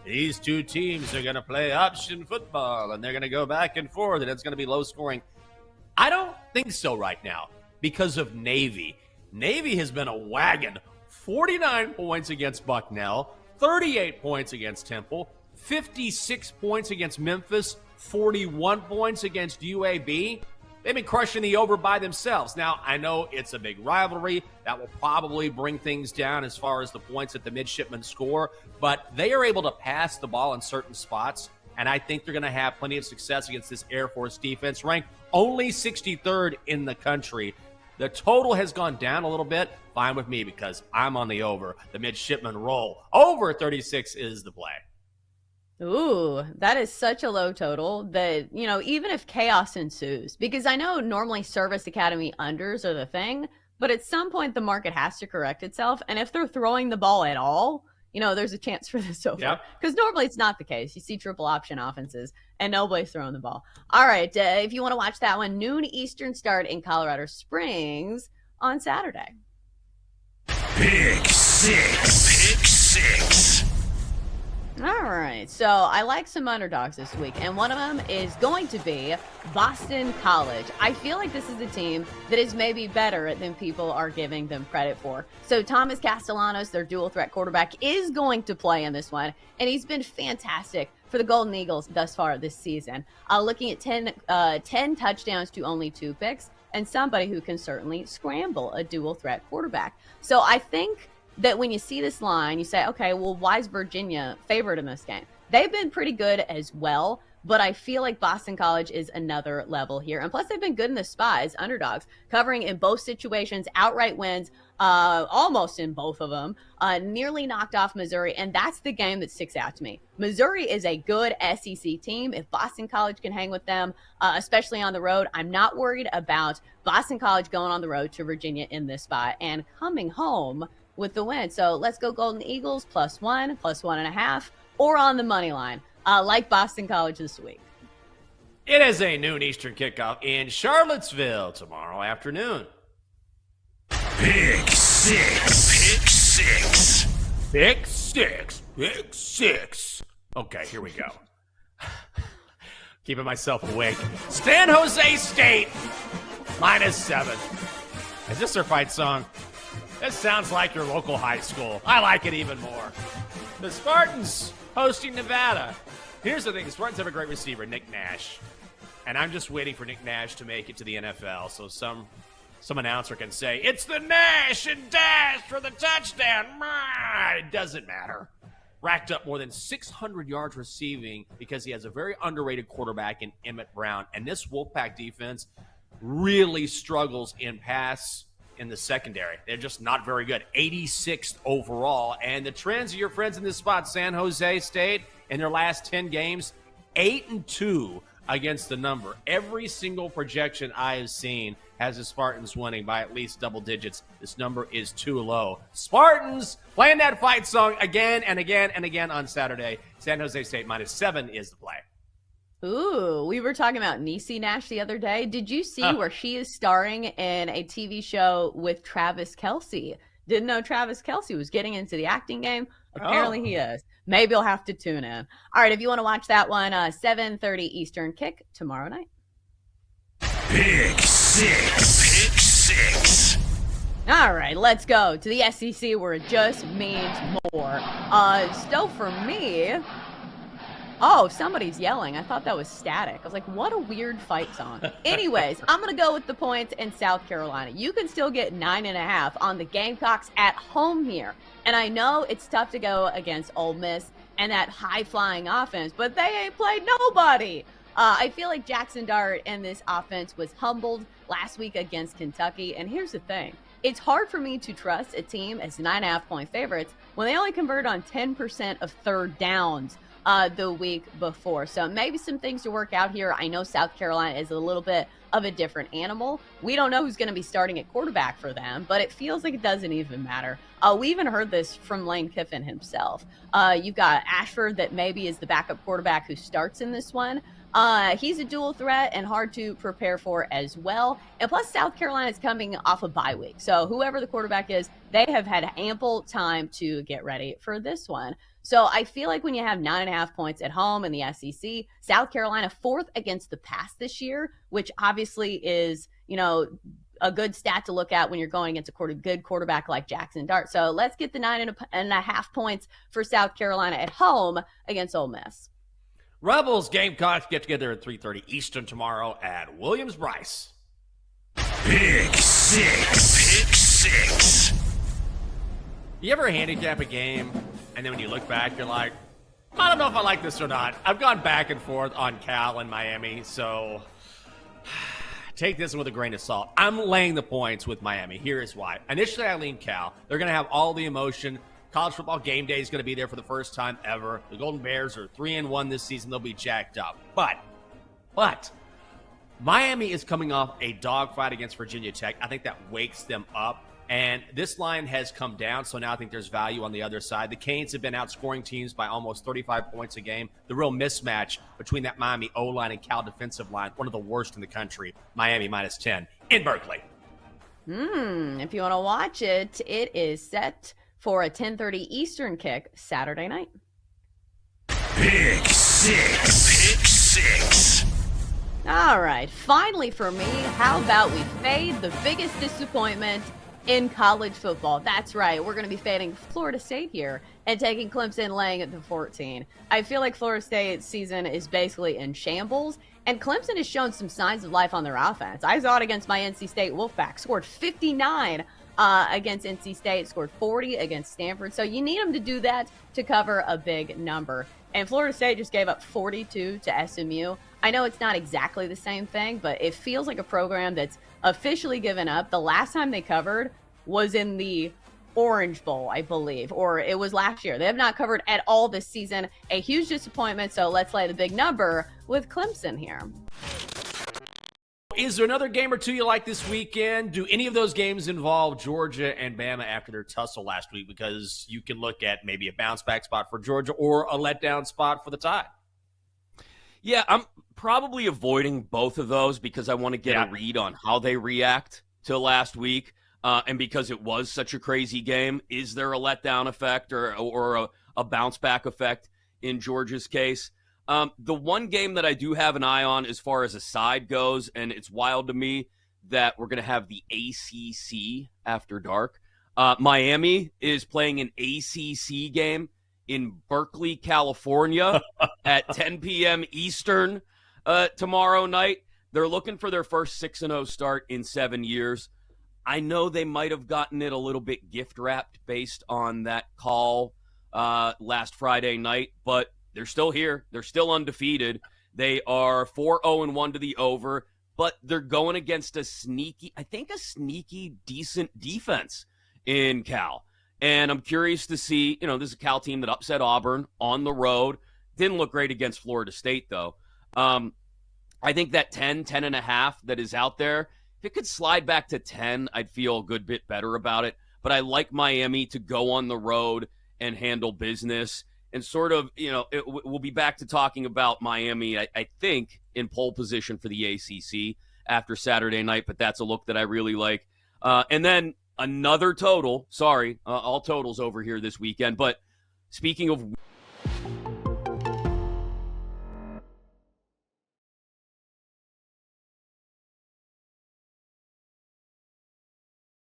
these two teams are going to play option football and they're going to go back and forth and it's going to be low scoring. I don't think so right now because of Navy. Navy has been a wagon. 49 points against Bucknell, 38 points against Temple, 56 points against Memphis, 41 points against UAB. They've been crushing the over by themselves. Now, I know it's a big rivalry. That will probably bring things down as far as the points that the midshipmen score, but they are able to pass the ball in certain spots, and I think they're going to have plenty of success against this Air Force defense, ranked only 63rd in the country. The total has gone down a little bit. Fine with me because I'm on the over. The midshipmen roll. Over 36 is the play. Ooh, that is such a low total that, even if chaos ensues, because I know normally Service Academy unders are the thing, but at some point the market has to correct itself. And if they're throwing the ball at all, there's a chance for this over. Because normally it's not the case. You see triple option offenses and nobody's throwing the ball. All right, if you want to watch that one, noon Eastern start in Colorado Springs on Saturday. Pick six. All right, so I like some underdogs this week, and one of them is going to be Boston College. I feel like this is a team that is maybe better than people are giving them credit for. So Thomas Castellanos, their dual threat quarterback, is going to play in this one, and he's been fantastic for the Golden Eagles thus far this season. Looking at 10 touchdowns to only 2 picks, and somebody who can certainly scramble a dual threat quarterback. So I think that when you see this line, you say, okay, well, why is Virginia favored in this game? They've been pretty good as well, but I feel like Boston College is another level here. And plus, they've been good in the spot as underdogs, covering in both situations, outright wins, almost in both of them, nearly knocked off Missouri, and that's the game that sticks out to me. Missouri is a good SEC team. If Boston College can hang with them, especially on the road, I'm not worried about Boston College going on the road to Virginia in this spot and coming home with the win. So let's go Golden Eagles +1, +1.5, or on the money line. Like Boston College this week. It is a noon Eastern kickoff in Charlottesville tomorrow afternoon. Pick six. Okay, here we go. Keeping myself awake. San Jose State -7. Is this their fight song? This sounds like your local high school. I like it even more. The Spartans hosting Nevada. Here's the thing. The Spartans have a great receiver, Nick Nash. And I'm just waiting for Nick Nash to make it to the NFL so some announcer can say, it's the Nash and Dash for the touchdown. It doesn't matter. Racked up more than 600 yards receiving because he has a very underrated quarterback in Emmett Brown. And this Wolfpack defense really struggles in pass in the secondary. They're just not very good. 86th overall. And the trends of your friends in this spot, San Jose State, in their last 10 games, 8-2 against the number. Every single projection I have seen has the Spartans winning by at least double digits. This number is too low. Spartans playing that fight song again and again and again on Saturday. San Jose State -7 is the play. Ooh, we were talking about Niecy Nash the other day. Did you see where she is starring in a TV show with Travis Kelce? Didn't know Travis Kelce was getting into the acting game. Apparently he is. Maybe I'll have to tune in. All right, if you want to watch that one, 7:30 Eastern kick tomorrow night. Pick six. All right, let's go to the SEC where it just means more. Still for me. Oh, somebody's yelling. I thought that was static. I was like, what a weird fight song. Anyways, I'm going to go with the points in South Carolina. You can still get 9.5 on the Gamecocks at home here. And I know it's tough to go against Ole Miss and that high-flying offense, but they ain't played nobody. I feel like Jackson Dart and this offense was humbled last week against Kentucky. And here's the thing. It's hard for me to trust a team as 9.5-point favorites when they only convert on 10% of third downs the week before. So maybe some things to work out here. I know South Carolina is a little bit of a different animal. We don't know who's going to be starting at quarterback for them, but it feels like it doesn't even matter. We even heard this from Lane Kiffin himself. You've got Ashford that maybe is the backup quarterback who starts in this one. He's a dual threat and hard to prepare for as well. And plus, South Carolina is coming off a bye week. So whoever the quarterback is, they have had ample time to get ready for this one. So I feel like when you have 9.5 points at home in the SEC, South Carolina fourth against the pass this year, which obviously is, a good stat to look at when you're going against a good quarterback like Jackson Dart. So let's get the 9.5 points for South Carolina at home against Ole Miss. Rebels Gamecocks get together at 3:30 Eastern tomorrow at Williams-Brice. Pick six. You ever handicap a game, and then when you look back, you're like, I don't know if I like this or not. I've gone back and forth on Cal and Miami, so take this with a grain of salt. I'm laying the points with Miami. Here is why. Initially, I lean Cal. They're going to have all the emotion. College football game day is going to be there for the first time ever. The Golden Bears are 3-1 this season. They'll be jacked up. But Miami is coming off a dogfight against Virginia Tech. I think that wakes them up. And this line has come down, so now I think there's value on the other side. The Canes have been outscoring teams by almost 35 points a game. The real mismatch between that Miami O-line and Cal defensive line, one of the worst in the country. Miami minus 10 in Berkeley. If you want to watch it, it is set for a 10:30 Eastern kick Saturday night. Pick six. All right, finally for me, how about we fade the biggest disappointment in college football? That's right, we're going to be fading Florida State here and taking Clemson laying at the 14. I feel like Florida State's season is basically in shambles, and Clemson has shown some signs of life on their offense. I saw it against my NC State Wolfpack, scored 59 against NC State, scored 40 against Stanford. So you need them to do that to cover a big number. And Florida State just gave up 42 to SMU. I know it's not exactly the same thing, but it feels like a program that's officially given up. The last time they covered was in the Orange Bowl, I believe, or it was last year. They have not covered at all this season. A huge disappointment, so let's lay the big number with Clemson here. Is there another game or two you like this weekend? Do any of those games involve Georgia and Bama after their tussle last week? Because you can look at maybe a bounce-back spot for Georgia or a letdown spot for the Tide. Yeah, I'm probably avoiding both of those because I want to get a read on how they react to last week. And because it was such a crazy game, is there a letdown effect or a bounce-back effect in Georgia's case? The one game that I do have an eye on as far as a side goes, and it's wild to me that we're going to have the ACC after dark. Miami is playing an ACC game in Berkeley, California at 10 p.m. Eastern tomorrow night. They're looking for their first 6-0 start in 7 years. I know they might have gotten it a little bit gift-wrapped based on that call last Friday night, but they're still here. They're still undefeated. They are 4-0-1 to the over, but they're going against a sneaky, decent defense in Cal. And I'm curious to see, this is a Cal team that upset Auburn on the road. Didn't look great against Florida State, though. I think that 10.5 that is out there, if it could slide back to 10, I'd feel a good bit better about it. But I like Miami to go on the road and handle business. And sort of, we'll be back to talking about Miami, I think, in pole position for the ACC after Saturday night. But that's a look that I really like. And then another total. Sorry, all totals over here this weekend. But speaking of